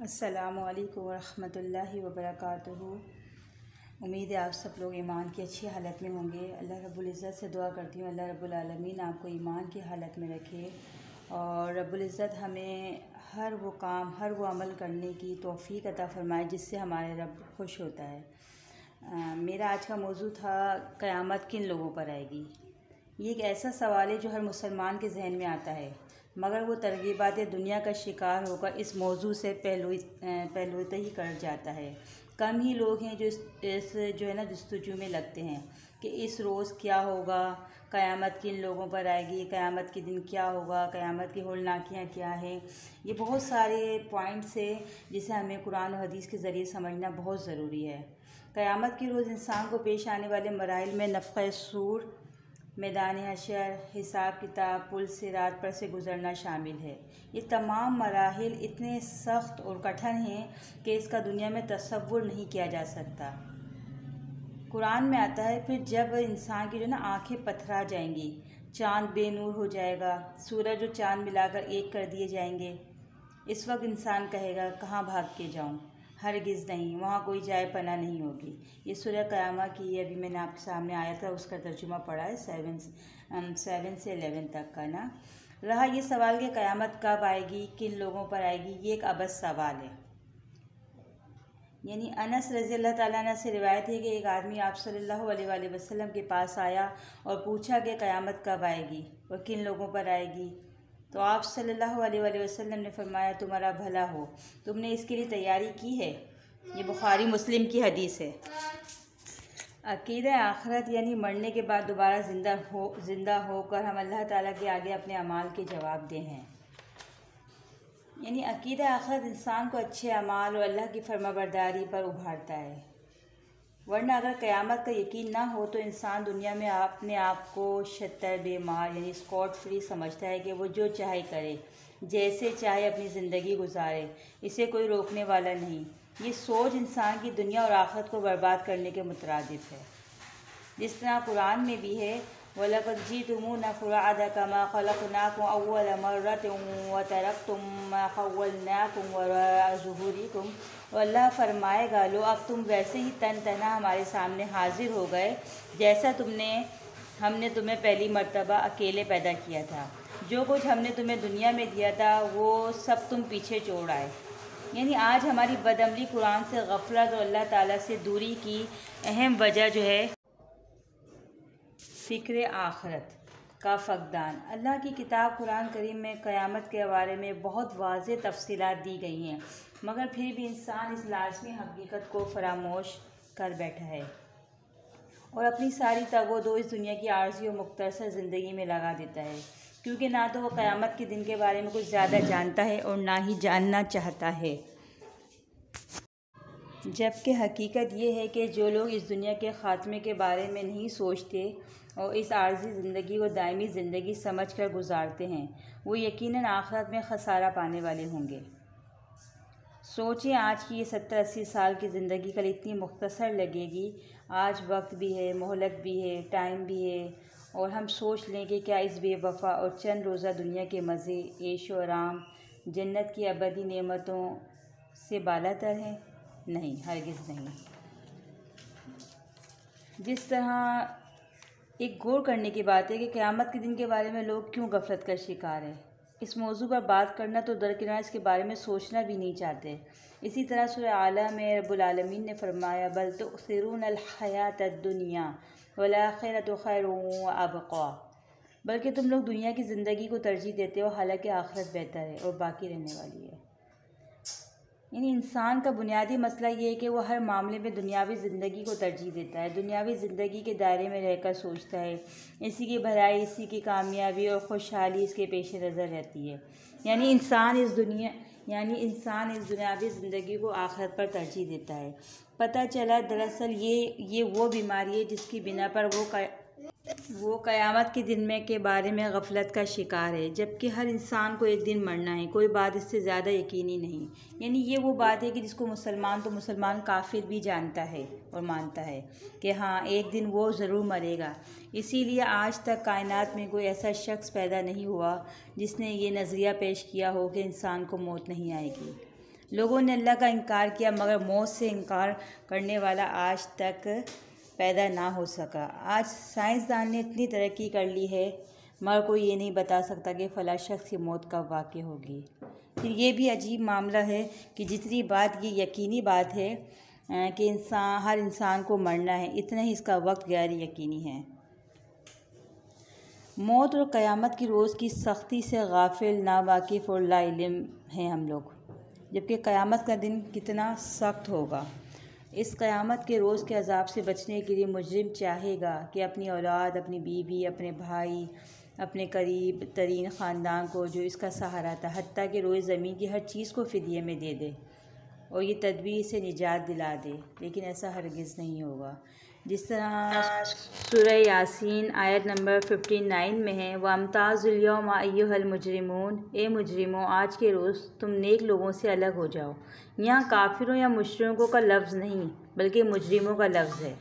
अस्सलामुअलैकुम वरहमतुल्लाहि वबरकातुहू। उम्मीद है आप सब लोग ईमान की अच्छी हालत में होंगे। अल्लाह रब्बुल इज़्ज़त से दुआ करती हूँ अल्लाह रब्बुल आलमीन आपको ईमान की हालत में रखे और रब्बुल इज़्ज़त हमें हर वो काम हर वो अमल करने की तौफ़ीक अता फ़रमाए जिससे हमारे रब खुश होता है। मेरा आज का मौजू था क़यामत किन लोगों पर आएगी। ये एक ऐसा सवाल है जो हर मुसलमान के जहन में आता है, मगर वो तरगीबात दुनिया का शिकार होकर इस मौजू से पहलूते ही कर जाता है। कम ही लोग हैं जो इस जो है ना जस्तजू में लगते हैं कि इस रोज़ क्या होगा, क़यामत किन लोगों पर आएगी, क़यामत के दिन क्या होगा, क़यामत की हौलनाकियाँ क्या हैं। ये बहुत सारे पॉइंट्स है जिसे हमें कुरान और हदीस के ज़रिए समझना बहुत ज़रूरी है। क़यामत के रोज़ इंसान को पेश आने वाले मराइल में नफ़ख़ सूर, मैदान हशर, हिसाब किताब, पुल सिरात पर से गुज़रना शामिल है। ये तमाम मराहिल इतने सख्त और कठिन हैं कि इसका दुनिया में तसव्वुर नहीं किया जा सकता। कुरान में आता है फिर जब इंसान की जो ना आँखें पथरा जाएंगी, चाँद बेनूर हो जाएगा, सूरज और चाँद मिलाकर एक कर दिए जाएंगे। इस वक्त इंसान कहेगा कहाँ भाग के जाऊँ, हरगिज़ नहीं, वहाँ कोई जाए पना नहीं होगी। ये सूरह क़यामा की अभी मैंने आपके सामने आया था, उसका तर्जुमा पढ़ा है 7 से 11 तक का ना। रहा ये सवाल कि क़यामत कब आएगी, किन लोगों पर आएगी, ये एक अबस सवाल है। यानी अनस रज़ी अल्लाह ताला अन्हु से रिवायत है कि एक आदमी आप सल्लल्लाहु अलैहि वसल्लम के पास आया और पूछा कि क़यामत कब आएगी और किन लोगों पर आएगी। तो आप सल्लल्लाहु अलैहि वसल्लम ने फरमाया तुम्हारा भला हो, तुमने इसके लिए तैयारी की है। ये बुखारी मुस्लिम की हदीस है। अक़ीदा आखिरत यानी मरने के बाद दोबारा ज़िंदा होकर हम अल्लाह ताला के आगे अपने अमाल के जवाब दे हैं। यानी अक़ीदा आखिरत इंसान को अच्छे अमाल और अल्लाह की फरमाबरदारी पर उभारता है। वरना अगर क़यामत का यकीन ना हो तो इंसान दुनिया में अपने आप को शतर बेमार यानी स्कॉट फ्री समझता है कि वो जो चाहे करे, जैसे चाहे अपनी ज़िंदगी गुजारे, इसे कोई रोकने वाला नहीं। ये सोच इंसान की दुनिया और आखिरत को बर्बाद करने के मुतरादिफ है। जिस तरह कुरान में भी है वलक़द जीतुमूना फ़ुरादा कमा ख़लक़नाकुम अव्वल मर्रतिन व तरक्तुम मा ख़व्वलनाकुम वराअ ज़ुहूरिकुम। और अल्लाह फरमाएगा लो अब तुम वैसे ही तन तना हमारे सामने हाजिर हो गए जैसा हमने तुम्हें पहली मर्तबा अकेले पैदा किया था। जो कुछ हमने तुम्हें दुनिया में दिया था वो सब तुम पीछे छोड़ आए। यानी आज हमारी बदअमली कुरान से गफलत और अल्लाह ताला से दूरी की अहम वजह जो है फ़िक्र आखिरत का फ़क़दान। अल्लाह की किताब कुरान करीम में क़यामत के बारे में बहुत वाज़ेह तफ़सीलात दी गई हैं, मगर फिर भी इंसान इस लाज़मी हकीकत को फरामोश कर बैठा है और अपनी सारी तगो-दो इस दुनिया की आर्ज़ी और मुख्तसर ज़िंदगी में लगा देता है, क्योंकि ना तो वो क़यामत के दिन के बारे में कुछ ज़्यादा जानता है और ना ही जानना चाहता है। जबकि हकीकत ये है कि जो लोग इस दुनिया के ख़ात्मे के बारे में नहीं सोचते और इस आर्ज़ी ज़िंदगी को दायमी ज़िंदगी समझकर गुजारते हैं, वो यकीनन आखिरत में ख़सारा पाने वाले होंगे। सोचें आज की ये 70-80 साल की ज़िंदगी कल इतनी मुख्तसर लगेगी। आज वक्त भी है, मोहलत भी है, टाइम भी है, और हम सोच लें कि क्या इस बेवफ़ा और चंद रोज़ा दुनिया के मज़े, ऐशो आराम, जन्नत की अबदी नेमतों से बालातर है? नहीं, हरगिज़ नहीं। जिस तरह एक गौर करने की बात है कि क़यामत के दिन के बारे में लोग क्यों गफलत का शिकार हैं। इस मौजू पर बात करना तो दरकिनार इसके बारे में सोचना भी नहीं चाहते। इसी तरह सूरह आला में रब्बुल आलमीन ने फरमाया बल तुअसिरूनल हयातद दुनिया वल आखिरतु खैरुन व अबक़ा। बल्कि तुम लोग दुनिया की ज़िंदगी को तरजीह देते हो, हालांकि आखिरत बेहतर है और बाकी रहने वाली है। यानी इंसान का बुनियादी मसला ये है कि वो हर मामले में दुनियावी ज़िंदगी को तरजीह देता है, दुनियावी ज़िंदगी के दायरे में रहकर सोचता है, इसी की भलाई, इसी की कामयाबी और खुशहाली इसके पेश नज़र रहती है। यानी इंसान इस दुनियावी ज़िंदगी को आखिरत पर तरजीह देता है। पता चला दरअसल ये वो बीमारी है जिसकी बिना पर वो क़यामत के दिन में के बारे में गफलत का शिकार है, जबकि हर इंसान को एक दिन मरना है। कोई बात इससे ज़्यादा यकीनी नहीं। यानी ये वो बात है कि जिसको मुसलमान काफिर भी जानता है और मानता है कि हाँ एक दिन वो ज़रूर मरेगा। इसीलिए आज तक कायनात में कोई ऐसा शख्स पैदा नहीं हुआ जिसने ये नज़रिया पेश किया हो कि इंसान को मौत नहीं आएगी। लोगों ने अल्लाह का इनकार किया, मगर मौत से इनकार करने वाला आज तक पैदा ना हो सका। आज साइंसदान ने इतनी तरक्की कर ली है, मगर कोई ये नहीं बता सकता कि फ़लाँ शख्स की मौत कब वाक़ई होगी। फिर ये भी अजीब मामला है कि जितनी बात ये यकीनी बात है कि हर इंसान को मरना है, इतना ही इसका वक्त गैर यकीनी है। मौत और क़यामत की रोज़ की सख्ती से गाफिल, नावाकिफ़ और लाइल्म हैं हम लोग, जबकि क़यामत का दिन कितना सख्त होगा। इस क़यामत के रोज़ के अज़ाब से बचने के लिए मुजरिम चाहेगा कि अपनी औलाद, अपनी बीवी, अपने भाई, अपने करीब तरीन ख़ानदान को जो इसका सहारा था, हत्ता कि रोए ज़मीन की हर चीज़ को फ़िदिये में दे दे और ये तदबीर से निजात दिला दे, लेकिन ऐसा हरगिज़ नहीं होगा। जिस तरह सूरह यासीन आयत नंबर 59 में है, वमताज़ुल यौमा अय्युहल मुजरिमून, ए मुजरिमों आज के रोज़ तुम नेक लोगों से अलग हो जाओ। यहाँ काफिरों या मुशरिकों का लफ्ज़ नहीं बल्कि मुजरिमों का लफ्ज़ है,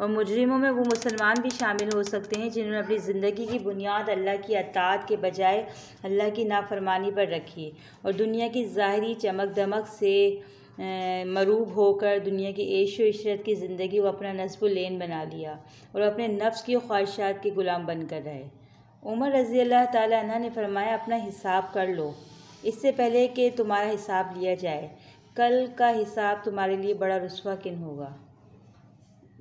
और मुजरिमों में वो मुसलमान भी शामिल हो सकते हैं जिन्होंने अपनी ज़िंदगी की बुनियाद अल्लाह की अताअत के बजाय अल्लाह की नाफरमानी पर रखी और दुनिया की ज़ाहिरी चमक दमक से मरूब होकर दुनिया की ऐश व इशरत की ज़िंदगी को अपना नस्ब लेन बना लिया और अपने नफ्स की ख्वाहिशात के ग़ुलाम बनकर रहे। उमर रज़ी अल्लाह ताला अन्हा ने फरमाया, अपना हिसाब कर लो इससे पहले कि तुम्हारा हिसाब लिया जाए, कल का हिसाब तुम्हारे लिए बड़ा रुस्वा किन होगा।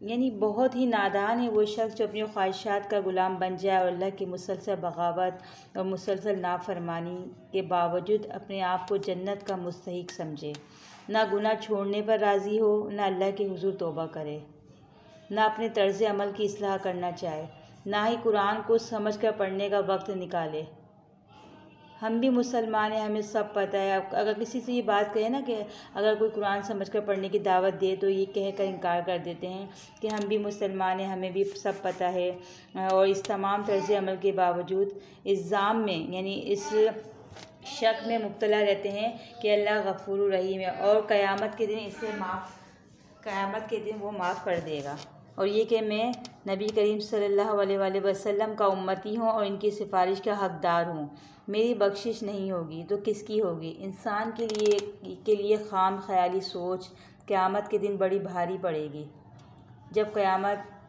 यानी बहुत ही नादान है वो शख्स जो अपनी ख्वाहिशात का ग़ुलाम बन जाए और अल्लाह की मुसलसल बगावत और मुसलसल नाफरमानी के बावजूद अपने आप को जन्नत का मुस्तहिक समझे, ना गुनाह छोड़ने पर राज़ी हो, ना अल्लाह के हुज़ूर तौबा करे, ना अपने तर्ज़ अमल की इस्लाह करना चाहे, ना ही कुरान को समझ कर पढ़ने का वक्त निकाले। हम भी मुसलमान हैं, हमें सब पता है। अगर किसी से ये बात कहें ना कि अगर कोई कुरान समझकर पढ़ने की दावत दे तो ये कहकर इनकार कर देते हैं कि हम भी मुसलमान हैं, हमें भी सब पता है, और इस तमाम तर्ज़ अमल के बावजूद इल्ज़ाम में यानी इस शक में मुब्तला रहते हैं कि अल्लाह गफ़ूर रहीम है और क़यामत के दिन वो माफ़ कर देगा, और ये कि मैं नबी करीम सल्लल्लाहु अलैहि वसल्लम का उम्मती हूँ और इनकी सिफारिश का हक़दार हूँ, मेरी बख्शिश नहीं होगी तो किसकी होगी। इंसान के लिए खाम ख्याली सोच क़यामत के दिन बड़ी भारी पड़ेगी,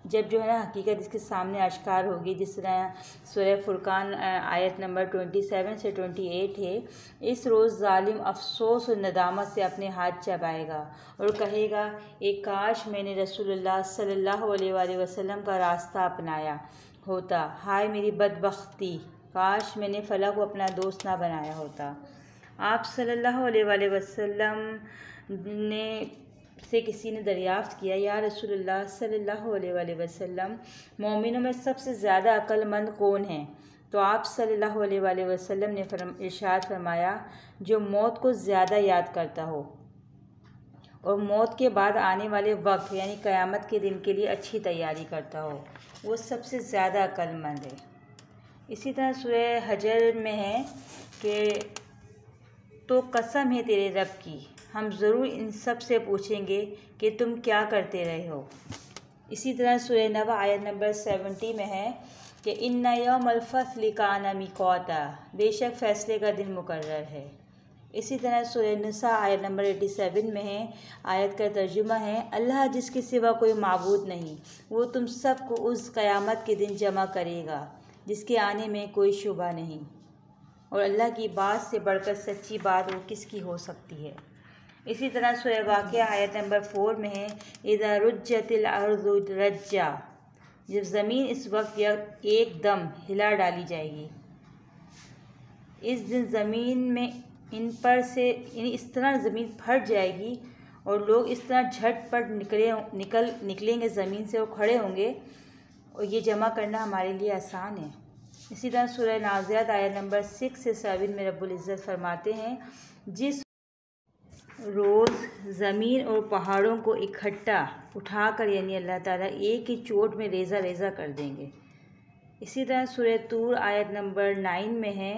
जब जो है ना हकीकत इसके सामने आश्कार होगी। जिस तरह सूरह फुरकान आयत नंबर 27 से 28 है, इस रोज़ ज़ालिम अफसोस और नदामत से अपने हाथ चबाएगा और कहेगा, एक काश मैंने रसूलुल्लाह सल्लल्लाहु अलैहि वसल्लम का रास्ता अपनाया होता, हाय मेरी बदबख्ती, काश मैंने फ़ला को अपना दोस्त ना बनाया होता। आप सल्लल्लाहु अलैहि वसल्लम ने से किसी ने दरियाफ़्त किया, या रसूलुल्लाह सल्लल्लाहु अलैहि वसल्लम, मोमिनों में सबसे ज़्यादा अक्लमंद कौन है? तो आप सल्लल्लाहु अलैहि वसल्लम ने इरशाद फरमाया, जो मौत को ज़्यादा याद करता हो और मौत के बाद आने वाले वक्त यानी क़यामत के दिन के लिए अच्छी तैयारी करता हो, वो सबसे ज़्यादा अक्लमंद है। इसी तरह सूरह हजर में है कि तो कसम है तेरे रब की, हम ज़रूर इन सब से पूछेंगे कि तुम क्या करते रहे हो। इसी तरह सूरह नबा आयत नंबर 70 में है कि इन्ना यौमल फ़स्ल काना मिक़ाता, बेशक फ़ैसले का दिन मुकर्रर है। इसी तरह सूरह निसा आयत नंबर 87 में है, आयत का तर्जुमा है, अल्लाह जिसके सिवा कोई माबूद नहीं, वो तुम सब को उस क़यामत के दिन जमा करेगा जिसके आने में कोई शुबा नहीं, और अल्लाह की बात से बढ़कर सच्ची बात वो किसकी हो सकती है। इसी तरह सूरह वाक़िया आयत नंबर 4 में है, इज़ा रुज्जतिल अर्ज़ु रज्जा, जब ज़मीन इस वक्त एकदम हिला डाली जाएगी। इस दिन ज़मीन में इन पर से इस तरह ज़मीन फट जाएगी और लोग इस तरह झटपट निकलेंगे ज़मीन से, वो खड़े होंगे, और ये जमा करना हमारे लिए आसान है। इसी तरह सूरह नाज़ियात आयत नंबर 6 से 7 में रब्बुल इज़्ज़त फरमाते हैं, जिस रोज़ ज़मीन और पहाड़ों को इकट्ठा उठाकर यानी अल्लाह ताला एक ही चोट में रेज़ा रेज़ा कर देंगे। इसी तरह सूरह तूर आयत नंबर 9 में है,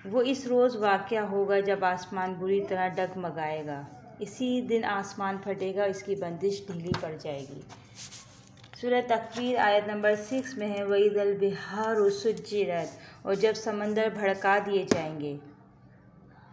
वो इस रोज़ वाक़या होगा जब आसमान बुरी तरह डगमगाएगा, इसी दिन आसमान फटेगा, इसकी बंदिश ढीली पड़ जाएगी। सूरह तकवीर आयत नंबर 6 में है, वइज़ल बिहारु सुज्जिरत, और जब समंदर भड़का दिए जाएंगे।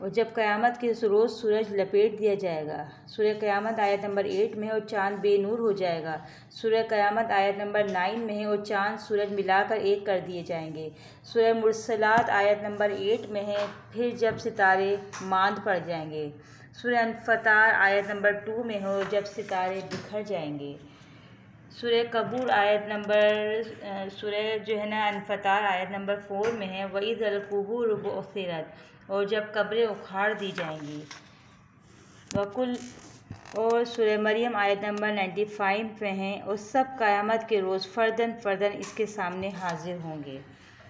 और जब क़यामत के रोज़ सूरज लपेट दिया जाएगा। सूरह क़यामत आयत नंबर 8 में है और चाँद बेनूर हो जाएगा। सूरह क़यामत आयत नंबर 9 में है और चाँद सूरज मिलाकर एक कर दिए जाएंगे। सूरह मुरसलात आयत नंबर 8 में है, फिर जब सितारे मांद पड़ जाएंगे। सूरह अनफतार आयत नंबर 2 में हो जब सितारे बिखर जाएंगे। सूरह कबूर आयत नंबर सूरह जो है ना अनफतार आयत नंबर 4 में है, वइज़ल क़ुबूर बुअ्थिरत, और जब कब्रें उखाड़ दी जाएंगी। वकुल और सूरह मरियम आयत नंबर 95 में है, और सब क़यामत के रोज़ फ़र्दन फ़र्दन इसके सामने हाजिर होंगे।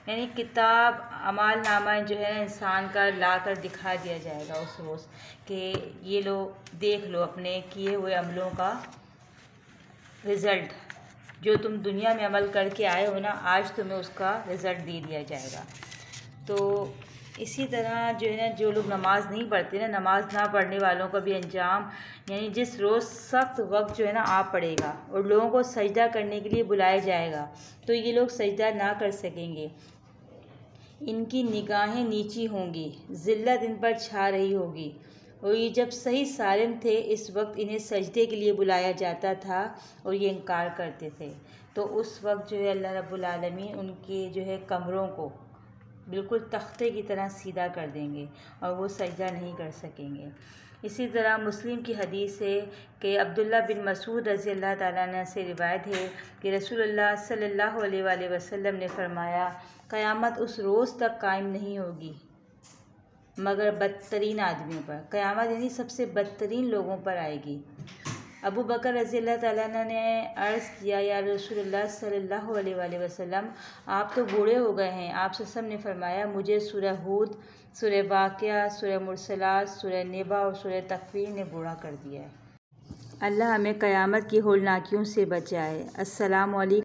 यानी किताब अमाल नामा जो है इंसान का ला कर दिखा दिया जाएगा उस रोज़ कि ये लो देख लो अपने किए हुए अमलों का रिज़ल्ट, जो तुम दुनिया में अमल करके आए हो ना, आज तुम्हें उसका रिज़ल्ट दे दिया जाएगा। तो इसी तरह जो है ना, जो लोग नमाज़ नहीं पढ़ते ना, नमाज़ ना पढ़ने वालों का भी अंजाम, यानी जिस रोज़ सख्त वक्त जो है ना आ पड़ेगा और लोगों को सजदा करने के लिए बुलाया जाएगा, तो ये लोग सजदा ना कर सकेंगे। इनकी निगाहें नीची होंगी, ज़िल्लत इन पर छा रही होगी, और ये जब सही सालिम थे इस वक्त इन्हें सजदे के लिए बुलाया जाता था और ये इनकार करते थे। तो उस वक्त जो है अल्लाह रब्बुल आलमीन उनके जो है कमरों को बिल्कुल तख्ते की तरह सीधा कर देंगे और वो सजदा नहीं कर सकेंगे। इसी तरह मुस्लिम की हदीस है कि अब्दुल्ला बिन मसूद रज़ी अल्लाह ताला अन्हु से रिवायत है कि रसूलुल्लाह सल्लल्लाहु अलैहि वसल्लम ने फरमाया, क़यामत उस रोज़ तक कायम नहीं होगी मगर बदतरीन आदमियों पर। क़यामत यानी सबसे बदतरीन लोगों पर आएगी। अबू बकर रज़ी अल्लाह ताला अन्हु ने अर्ज़ किया, या रसूलुल्लाह सल्लल्लाहु अलैहि वसल्लम, आप तो बूढ़े हो गए हैं। आप सल्लल्लाहु अलैहि वसल्लम ने फरमाया, मुझे सूरह हूद, सूरह वाक़िया, सूरह मुरसलात, सूरह निबा और सूरह तकवीर ने बूढ़ा कर दिया है। अल्लाह हमें क़यामत की होलनाकियों से बचाए। अस्सलामु अलैकुम।